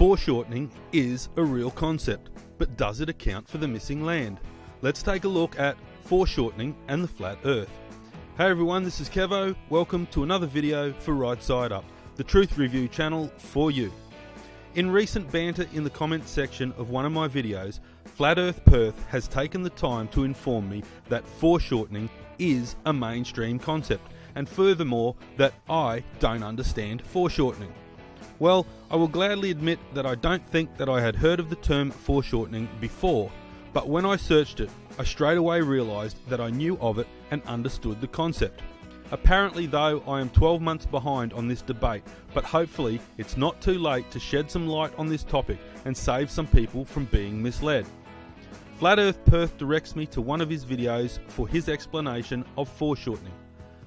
Foreshortening is a real concept, but does it account for the missing land? Let's take a look at foreshortening and the flat Earth. Hey everyone, this is Kevo. Welcome to another video for Right Side Up, the truth review channel for you. In recent banter in the comments section of one of my videos, Flat Earth Perth has taken the time to inform me that foreshortening is a mainstream concept, and furthermore that I don't understand foreshortening. Well, I will gladly admit that I don't think that I had heard of the term foreshortening before, but when I searched it, I straight away realised that I knew of it and understood the concept. Apparently though, I am 12 months behind on this debate, but hopefully it's not too late to shed some light on this topic and save some people from being misled. Flat Earth Perth directs me to one of his videos for his explanation of foreshortening.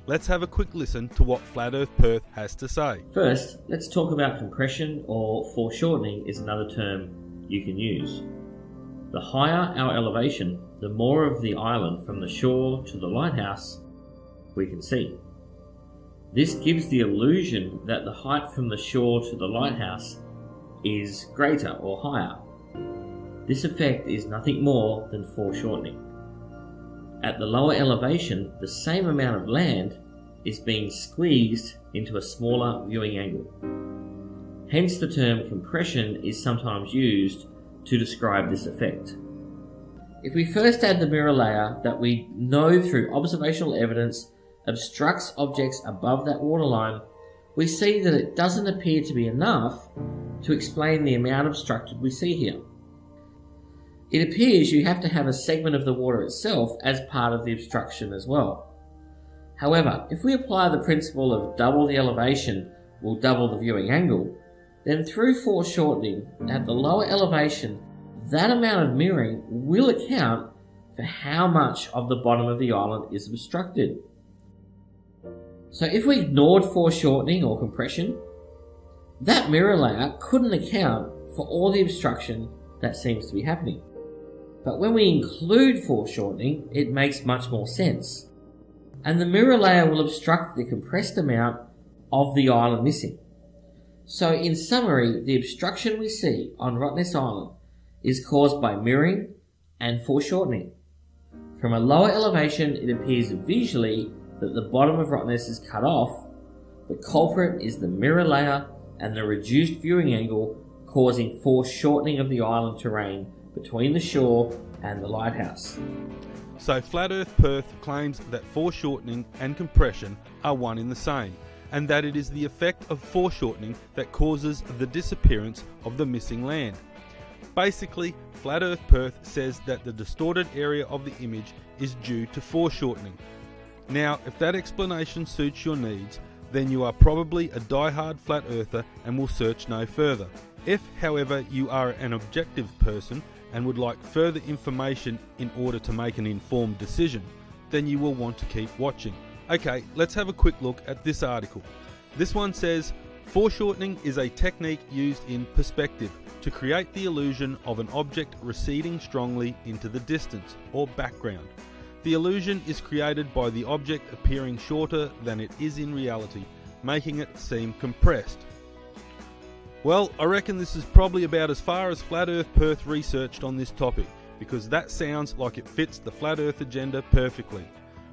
Let's have a quick listen to what Flat Earth Perth has to say. First, let's talk about compression, or foreshortening is another term you can use. The higher our elevation, the more of the island from the shore to the lighthouse we can see. This gives the illusion that the height from the shore to the lighthouse is greater or higher. This effect is nothing more than foreshortening. At the lower elevation, the same amount of land is being squeezed into a smaller viewing angle. Hence the term compression is sometimes used to describe this effect. If we first add the mirror layer that we know through observational evidence obstructs objects above that waterline, we see that it doesn't appear to be enough to explain the amount obstructed we see here. It appears you have to have a segment of the water itself as part of the obstruction as well. However, if we apply the principle of double the elevation will double the viewing angle, then through foreshortening at the lower elevation, that amount of mirroring will account for how much of the bottom of the island is obstructed. So if we ignored foreshortening or compression, that mirror layer couldn't account for all the obstruction that seems to be happening. But when we include foreshortening, it makes much more sense. And the mirror layer will obstruct the compressed amount of the island missing. So in summary, the obstruction we see on Rottnest Island is caused by mirroring and foreshortening. From a lower elevation, it appears visually that the bottom of Rottnest is cut off. The culprit is the mirror layer and the reduced viewing angle, causing foreshortening of the island terrain between the shore and the lighthouse. So Flat Earth Perth claims that foreshortening and compression are one in the same, and that it is the effect of foreshortening that causes the disappearance of the missing land. Basically, Flat Earth Perth says that the distorted area of the image is due to foreshortening. Now, if that explanation suits your needs, then you are probably a die-hard flat earther and will search no further. If, however, you are an objective person and would like further information in order to make an informed decision, then you will want to keep watching. Okay, let's have a quick look at this article. This one says, foreshortening is a technique used in perspective to create the illusion of an object receding strongly into the distance or background. The illusion is created by the object appearing shorter than it is in reality, making it seem compressed. Well, I reckon this is probably about as far as Flat Earth Perth researched on this topic, because that sounds like it fits the Flat Earth agenda perfectly.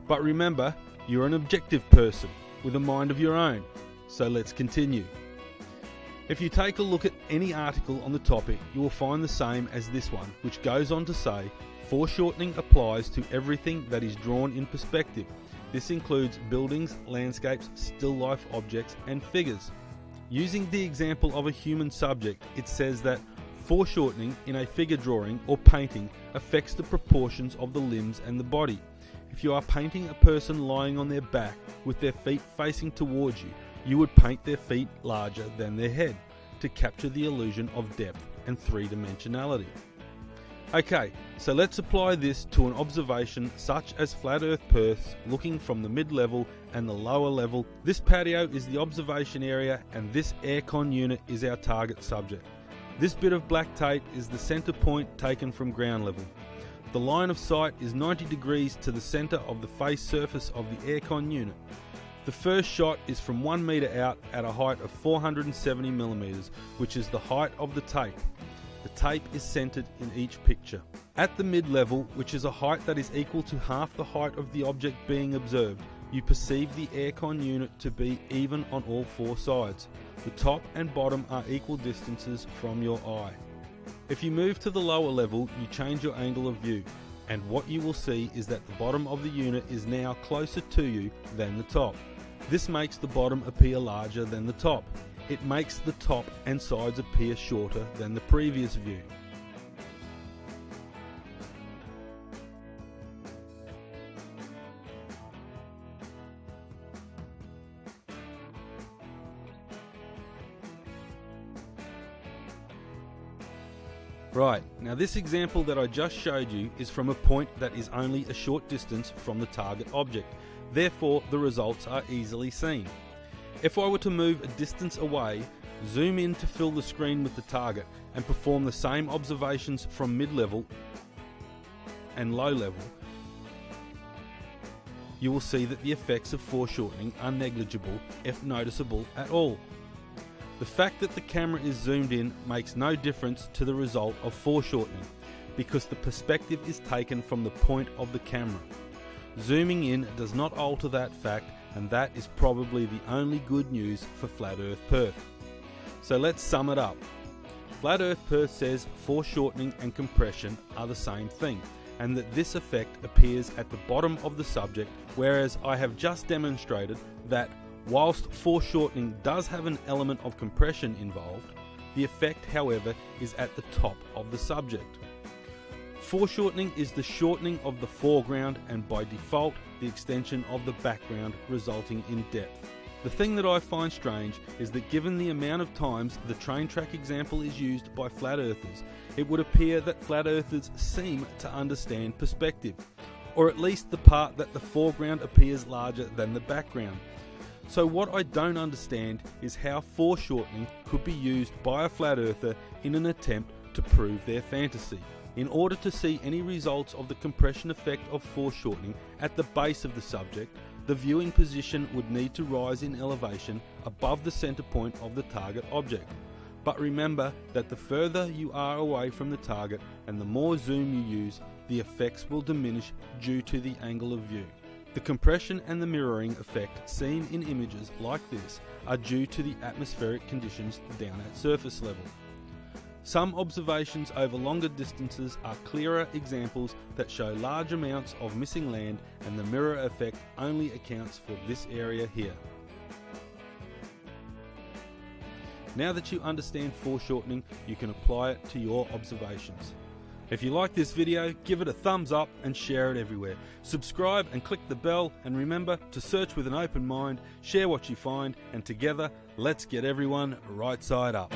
But remember, you're an objective person with a mind of your own, so let's continue. If you take a look at any article on the topic, you will find the same as this one, which goes on to say, foreshortening applies to everything that is drawn in perspective. This includes buildings, landscapes, still life objects, and figures. Using the example of a human subject, it says that foreshortening in a figure drawing or painting affects the proportions of the limbs and the body. If you are painting a person lying on their back with their feet facing towards you, you would paint their feet larger than their head to capture the illusion of depth and three-dimensionality. Okay, so let's apply this to an observation such as Flat Earth Perth's looking from the mid-level and the lower level. This patio is the observation area and this aircon unit is our target subject. This bit of black tape is the centre point taken from ground level. The line of sight is 90 degrees to the centre of the face surface of the aircon unit. The first shot is from 1 metre out at a height of 470 millimeters, which is the height of the tape. The tape is centered in each picture. At the mid-level, which is a height that is equal to half the height of the object being observed, you perceive the aircon unit to be even on all 4 sides. The top and bottom are equal distances from your eye. If you move to the lower level, you change your angle of view, and what you will see is that the bottom of the unit is now closer to you than the top. This makes the bottom appear larger than the top. It makes the top and sides appear shorter than the previous view. Right, now this example that I just showed you is from a point that is only a short distance from the target object. Therefore, the results are easily seen. If I were to move a distance away, zoom in to fill the screen with the target, and perform the same observations from mid-level and low level, you will see that the effects of foreshortening are negligible, if noticeable at all. The fact that the camera is zoomed in makes no difference to the result of foreshortening, because the perspective is taken from the point of the camera. Zooming in does not alter that fact, and that is probably the only good news for Flat Earth Perth. So let's sum it up. Flat Earth Perth says foreshortening and compression are the same thing, and that this effect appears at the bottom of the subject, whereas I have just demonstrated that whilst foreshortening does have an element of compression involved, the effect, however, is at the top of the subject. Foreshortening is the shortening of the foreground and by default the extension of the background, resulting in depth. The thing that I find strange is that given the amount of times the train track example is used by flat earthers, it would appear that flat earthers seem to understand perspective, or at least the part that the foreground appears larger than the background. So what I don't understand is how foreshortening could be used by a flat earther in an attempt to prove their fantasy. In order to see any results of the compression effect of foreshortening at the base of the subject, the viewing position would need to rise in elevation above the center point of the target object. But remember that the further you are away from the target and the more zoom you use, the effects will diminish due to the angle of view. The compression and the mirroring effect seen in images like this are due to the atmospheric conditions down at surface level. Some observations over longer distances are clearer examples that show large amounts of missing land, and the mirror effect only accounts for this area here. Now that you understand foreshortening, you can apply it to your observations. If you like this video, give it a thumbs up and share it everywhere. Subscribe and click the bell, and remember to search with an open mind, share what you find, and together, let's get everyone right side up.